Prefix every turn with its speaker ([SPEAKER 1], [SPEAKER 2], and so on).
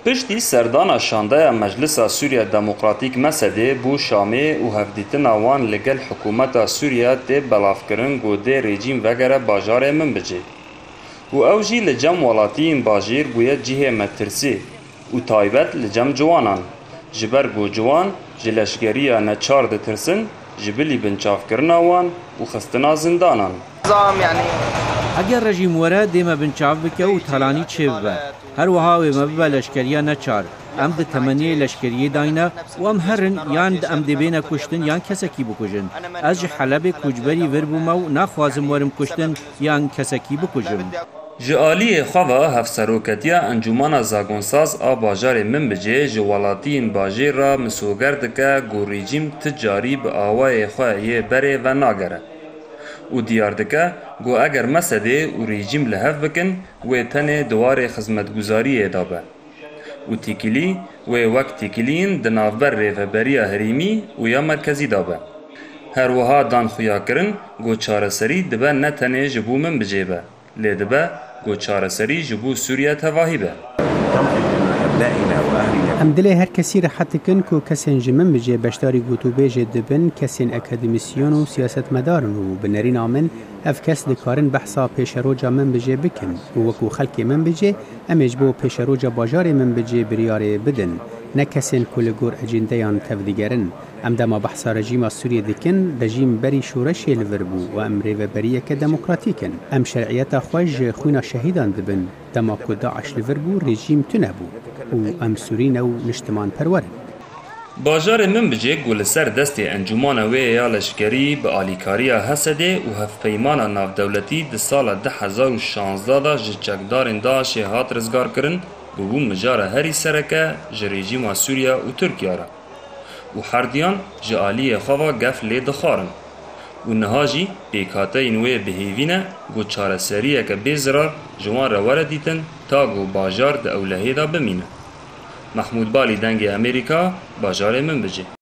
[SPEAKER 1] پشتی سردانا شانده مجلس سوریه دموکراتیک مسده بو شامه و هفدیتنا وان لگل حکومت سوریه ده بلافکرن گوده رژیم وگره باجار من بجه. و اوجی لجم ولاتین باجیر بوید جیه مترسی و تایبت لجم جوانان. جبر گو جوان جلشگریه نچار ده ترسن جبلی بنچاف کرنا وان و خستنا زندانان.
[SPEAKER 2] اگر رژیم وره دیمه بنچاف بکه و تلانی چه ببه. هر وها و مبه لشکریه نچار. ام ده تمنی لشکریه داینه و ام هرن یان ده ام ده بینه کشتن یان کسکی بکجن. از حلب کجبری وربومه و نخوازم ورم کشتن یان کسکی بکجم.
[SPEAKER 1] جالی خوا هفسروکتیا انجمن زاگونساز آباجار من بجه جوالاتین باجر را مسوگرد که گو رژیم تجاری به آوای خواه بره و ناگره. و دیار دکه گو اگر مسده و رژیم لحف بکن و تنه دوار خدمتگزاری دابه. و تیکیلی و وقت تیکیلین دنافبر ریفبری هریمی و یا مرکزی دابه. هر وها دان خویا کرن گو چارسری دبه نه تنه جبو من بجیبه. لیدبه گو چارسری جبو سوریه تواهی به.
[SPEAKER 3] ام دل هر کسی راحت کن کو کسین جمن بجه بشتاری گوتو بیجه دبن کسین اکادمیسیون و سیاست مدارن و بنرین آمن اف کس دکارن بحثا پیش روجا من بجه بکن و وکو خلق من بجه امیج بو پیش روجا باجار من بجه بریاره بدن نه کسین کل گور اجندیان تفدیگرن ام دما بحثا رژیم سوریه دکن رژیم بری شورش لوربو و ام ریو بریه که دموکراتیکن ام شرعیت خوش خوینا شهیدان دبن دما کو داعش لوربو رژیم تنبو و ام سورین و نشتمان پرورن.
[SPEAKER 1] باجار من بجه گل سر دست انجمان و یا لشکری به آلیکاریا حسده و هف پیمان ناف دولتی ده سال 2016 دا جچکدارن دا شهات رزگار کرن بو مجار هری سرکه جرژیم سوریه و ترکیه را. و حردیان جالی خوا گف لی دخارن. و نهاجی بیکاته اینوی بهیوینه گو چاره سریه که بیزرار جوان را وردیتن تا گو باجار ده اولهی دا بمینه. محمود بالی دنگ امریکا باجار من بجه.